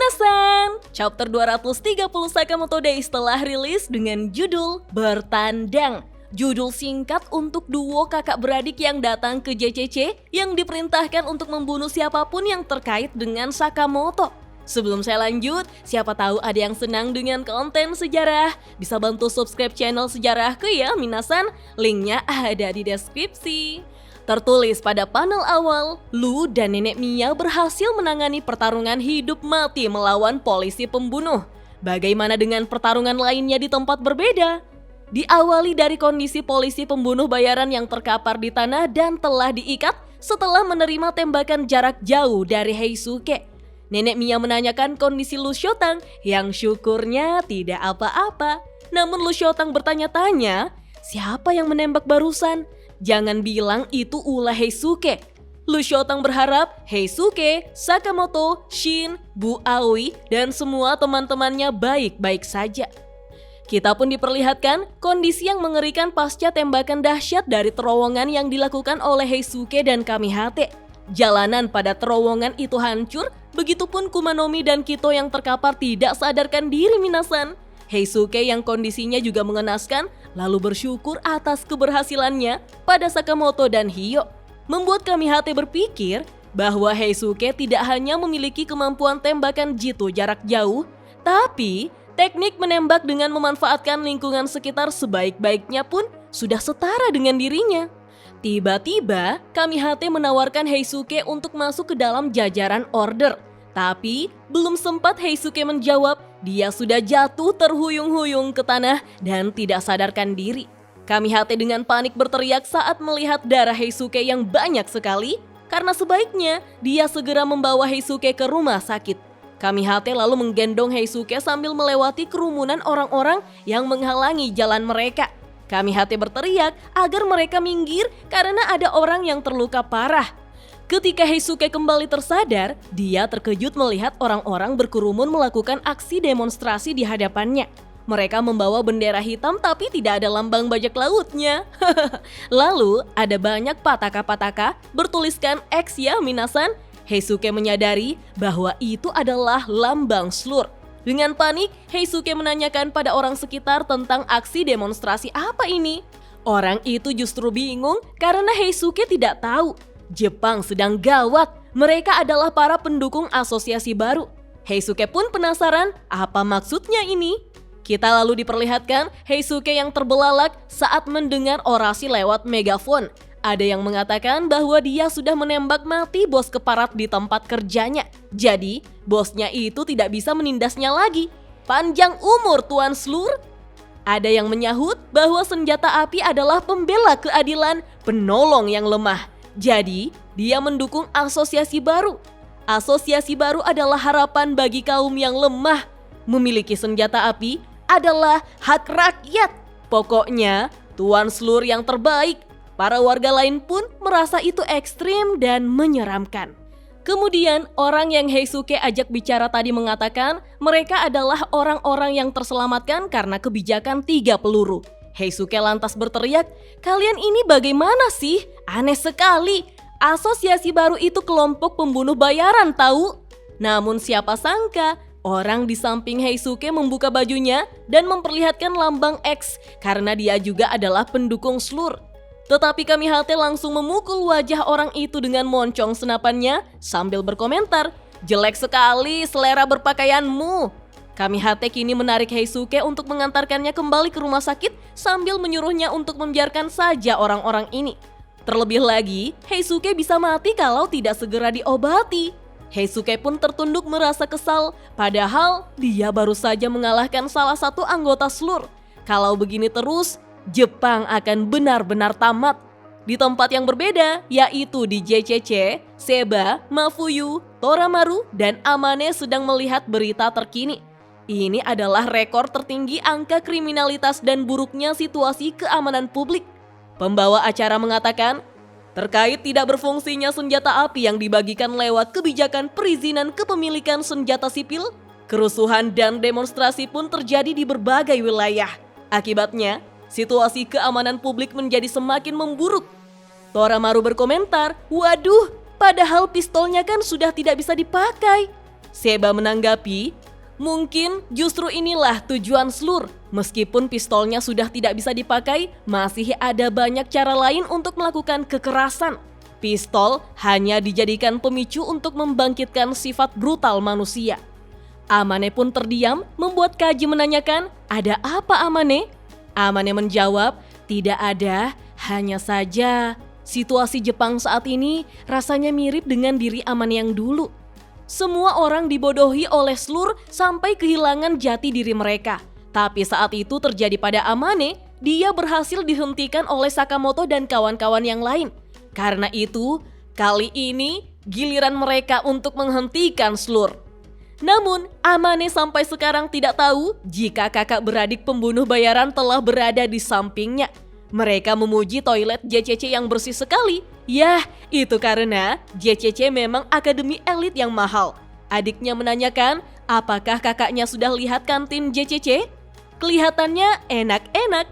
Minasan, chapter 230 Sakamoto Days telah rilis dengan judul Bertandang. Judul singkat untuk duo kakak beradik yang datang ke JCC yang diperintahkan untuk membunuh siapapun yang terkait dengan Sakamoto. Sebelum saya lanjut, siapa tahu ada yang senang dengan konten sejarah, bisa bantu subscribe channel sejarahku ya Minasan, linknya ada di deskripsi. Tertulis pada panel awal, Lu dan Nenek Mia berhasil menangani pertarungan hidup mati melawan polisi pembunuh. Bagaimana dengan pertarungan lainnya di tempat berbeda? Diawali dari kondisi polisi pembunuh bayaran yang terkapar di tanah dan telah diikat setelah menerima tembakan jarak jauh dari Heisuke. Nenek Mia menanyakan kondisi Lu Shotang yang syukurnya tidak apa-apa. Namun Lu Shotang bertanya-tanya, siapa yang menembak barusan? Jangan bilang itu ulah Heisuke. Lu Shotang berharap Heisuke, Sakamoto, Shin, Bu Aoi, dan semua teman-temannya baik-baik saja. Kita pun diperlihatkan kondisi yang mengerikan pasca tembakan dahsyat dari terowongan yang dilakukan oleh Heisuke dan Kamihate. Jalanan pada terowongan itu hancur, begitupun Kumanomi dan Kito yang terkapar tidak sadarkan diri Minasan. Heisuke yang kondisinya juga mengenaskan, lalu bersyukur atas keberhasilannya pada Sakamoto dan Hyo. Membuat Kamihate berpikir bahwa Heisuke tidak hanya memiliki kemampuan tembakan jitu jarak jauh, tapi teknik menembak dengan memanfaatkan lingkungan sekitar sebaik-baiknya pun sudah setara dengan dirinya. Tiba-tiba, Kamihate menawarkan Heisuke untuk masuk ke dalam jajaran order. Tapi, belum sempat Heisuke menjawab, dia sudah jatuh terhuyung-huyung ke tanah dan tidak sadarkan diri. Kamihate dengan panik berteriak saat melihat darah Heisuke yang banyak sekali, karena sebaiknya dia segera membawa Heisuke ke rumah sakit. Kamihate lalu menggendong Heisuke sambil melewati kerumunan orang-orang yang menghalangi jalan mereka. Kamihate berteriak agar mereka minggir karena ada orang yang terluka parah. Ketika Heisuke kembali tersadar, dia terkejut melihat orang-orang berkerumun melakukan aksi demonstrasi di hadapannya. Mereka membawa bendera hitam tapi tidak ada lambang bajak lautnya. Lalu ada banyak pataka-pataka bertuliskan X ya Minasan. Heisuke menyadari bahwa itu adalah lambang slur. Dengan panik, Heisuke menanyakan pada orang sekitar tentang aksi demonstrasi apa ini. Orang itu justru bingung karena Heisuke tidak tahu. Jepang sedang gawat, mereka adalah para pendukung asosiasi baru. Heisuke pun penasaran apa maksudnya ini. Kita lalu diperlihatkan Heisuke yang terbelalak saat mendengar orasi lewat megafon. Ada yang mengatakan bahwa dia sudah menembak mati bos keparat di tempat kerjanya. Jadi, bosnya itu tidak bisa menindasnya lagi. Panjang umur Tuan Slur. Ada yang menyahut bahwa senjata api adalah pembela keadilan, penolong yang lemah. Jadi, dia mendukung asosiasi baru. Asosiasi baru adalah harapan bagi kaum yang lemah. Memiliki senjata api adalah hak rakyat. Pokoknya, Tuan Slur yang terbaik. Para warga lain pun merasa itu ekstrim dan menyeramkan. Kemudian, orang yang Heisuke ajak bicara tadi mengatakan mereka adalah orang-orang yang terselamatkan karena kebijakan 3 peluru. Heisuke lantas berteriak, "Kalian ini bagaimana sih? Aneh sekali. Asosiasi baru itu kelompok pembunuh bayaran tahu." Namun siapa sangka, orang di samping Heisuke membuka bajunya dan memperlihatkan lambang X karena dia juga adalah pendukung slur. Tetapi Kamihate langsung memukul wajah orang itu dengan moncong senapannya sambil berkomentar, "Jelek sekali selera berpakaianmu." Kamihate kini menarik Heisuke untuk mengantarkannya kembali ke rumah sakit sambil menyuruhnya untuk membiarkan saja orang-orang ini. Terlebih lagi, Heisuke bisa mati kalau tidak segera diobati. Heisuke pun tertunduk merasa kesal, padahal dia baru saja mengalahkan salah satu anggota slur. Kalau begini terus, Jepang akan benar-benar tamat. Di tempat yang berbeda, yaitu di JCC, Seba, Mafuyu, Toramaru, dan Amane sedang melihat berita terkini. Ini adalah rekor tertinggi angka kriminalitas dan buruknya situasi keamanan publik. Pembawa acara mengatakan, terkait tidak berfungsinya senjata api yang dibagikan lewat kebijakan perizinan kepemilikan senjata sipil, kerusuhan dan demonstrasi pun terjadi di berbagai wilayah. Akibatnya, situasi keamanan publik menjadi semakin memburuk. Toramaru berkomentar, "Waduh, padahal pistolnya kan sudah tidak bisa dipakai." Seba menanggapi, mungkin justru inilah tujuan Slur. Meskipun pistolnya sudah tidak bisa dipakai, masih ada banyak cara lain untuk melakukan kekerasan. Pistol hanya dijadikan pemicu untuk membangkitkan sifat brutal manusia. Amane pun terdiam, membuat Kaji menanyakan, ada apa Amane? Amane menjawab, tidak ada, hanya saja situasi Jepang saat ini rasanya mirip dengan diri Amane yang dulu. Semua orang dibodohi oleh Slur sampai kehilangan jati diri mereka. Tapi saat itu terjadi pada Amane, dia berhasil dihentikan oleh Sakamoto dan kawan-kawan yang lain. Karena itu, kali ini giliran mereka untuk menghentikan Slur. Namun, Amane sampai sekarang tidak tahu jika kakak beradik pembunuh bayaran telah berada di sampingnya. Mereka memuji toilet JCC yang bersih sekali. Yah, itu karena JCC memang akademi elit yang mahal. Adiknya menanyakan, apakah kakaknya sudah lihat kantin JCC? Kelihatannya enak-enak.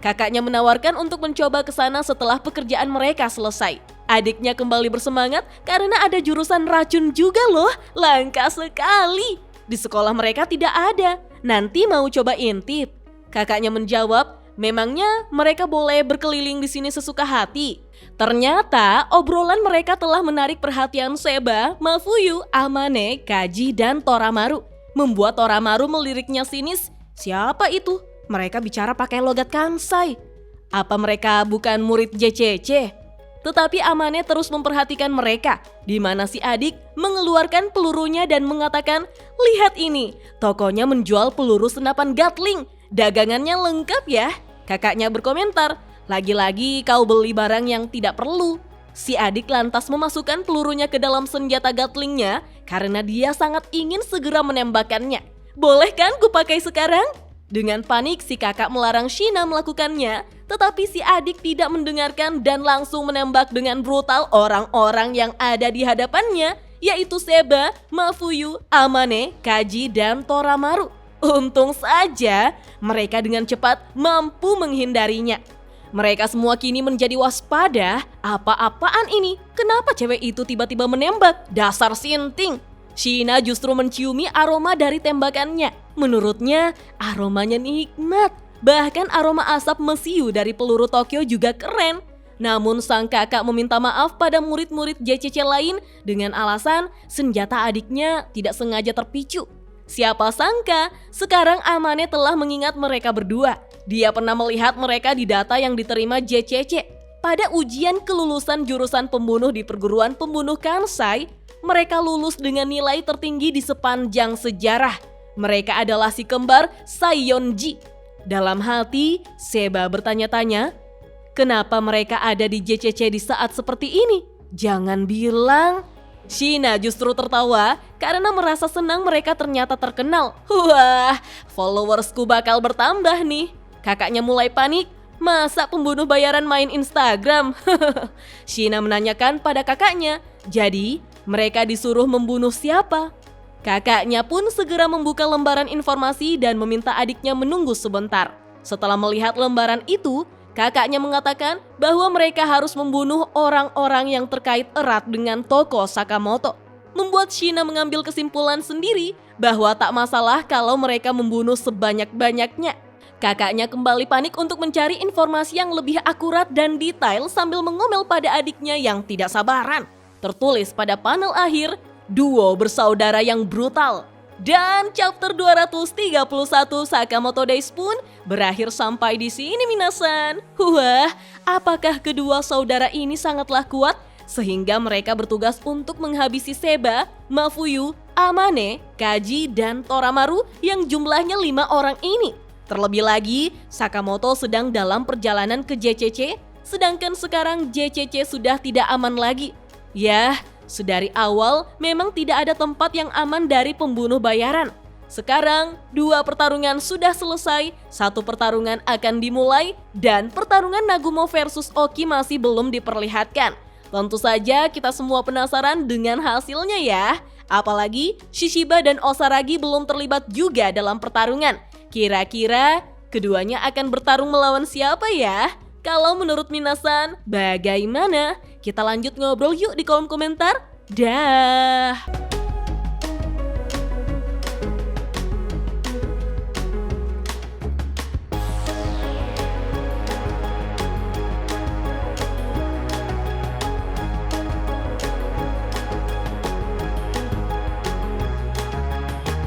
Kakaknya menawarkan untuk mencoba ke sana setelah pekerjaan mereka selesai. Adiknya kembali bersemangat karena ada jurusan racun juga loh. Langka sekali. Di sekolah mereka tidak ada. Nanti mau coba intip. Kakaknya menjawab, memangnya mereka boleh berkeliling di sini sesuka hati. Ternyata obrolan mereka telah menarik perhatian Seba, Mafuyu, Amane, Kaji, dan Toramaru. Membuat Toramaru meliriknya sinis. Siapa itu? Mereka bicara pakai logat Kansai. Apa mereka bukan murid JCC? Tetapi Amane terus memperhatikan mereka, di mana si adik mengeluarkan pelurunya dan mengatakan, lihat ini, tokonya menjual peluru senapan Gatling. Dagangannya lengkap ya. Kakaknya berkomentar, lagi-lagi kau beli barang yang tidak perlu. Si adik lantas memasukkan pelurunya ke dalam senjata Gatlingnya karena dia sangat ingin segera menembakkannya. Boleh kan kupakai sekarang? Dengan panik si kakak melarang Shina melakukannya, tetapi si adik tidak mendengarkan dan langsung menembak dengan brutal orang-orang yang ada di hadapannya, yaitu Seba, Mafuyu, Amane, Kaji, dan Toramaru. Untung saja mereka dengan cepat mampu menghindarinya. Mereka semua kini menjadi waspada, apa-apaan ini? Kenapa cewek itu tiba-tiba menembak? Dasar sinting! Shina justru menciumi aroma dari tembakannya. Menurutnya, aromanya nikmat. Bahkan aroma asap mesiu dari peluru Tokyo juga keren. Namun sang kakak meminta maaf pada murid-murid JCC lain dengan alasan senjata adiknya tidak sengaja terpicu. Siapa sangka, sekarang Amane telah mengingat mereka berdua. Dia pernah melihat mereka di data yang diterima JCC. Pada ujian kelulusan jurusan pembunuh di perguruan pembunuh Kansai, mereka lulus dengan nilai tertinggi di sepanjang sejarah. Mereka adalah si kembar Saiyonji. Dalam hati, Seba bertanya-tanya, kenapa mereka ada di JCC di saat seperti ini? Jangan bilang. Shina justru tertawa karena merasa senang mereka ternyata terkenal. Wah, followersku bakal bertambah nih. Kakaknya mulai panik. Masa pembunuh bayaran main Instagram? Shina menanyakan pada kakaknya. Jadi, mereka disuruh membunuh siapa? Kakaknya pun segera membuka lembaran informasi dan meminta adiknya menunggu sebentar. Setelah melihat lembaran itu, kakaknya mengatakan bahwa mereka harus membunuh orang-orang yang terkait erat dengan toko Sakamoto. Membuat Shina mengambil kesimpulan sendiri bahwa tak masalah kalau mereka membunuh sebanyak-banyaknya. Kakaknya kembali panik untuk mencari informasi yang lebih akurat dan detail sambil mengomel pada adiknya yang tidak sabaran. Tertulis pada panel akhir, duo bersaudara yang brutal. Dan chapter 231 Sakamoto Days pun berakhir sampai di sini minasan. Wah, apakah kedua saudara ini sangatlah kuat sehingga mereka bertugas untuk menghabisi Seba, Mafuyu, Amane, Kaji, dan Toramaru yang jumlahnya 5 orang ini. Terlebih lagi, Sakamoto sedang dalam perjalanan ke JCC, sedangkan sekarang JCC sudah tidak aman lagi. Yah, sedari awal memang tidak ada tempat yang aman dari pembunuh bayaran. Sekarang, 2 pertarungan sudah selesai, 1 pertarungan akan dimulai, dan pertarungan Nagumo versus Oki masih belum diperlihatkan. Tentu saja kita semua penasaran dengan hasilnya ya. Apalagi Shishiba dan Osaragi belum terlibat juga dalam pertarungan. Kira-kira keduanya akan bertarung melawan siapa ya? Kalau menurut minasan, bagaimana? Kita lanjut ngobrol yuk di kolom komentar. Dah.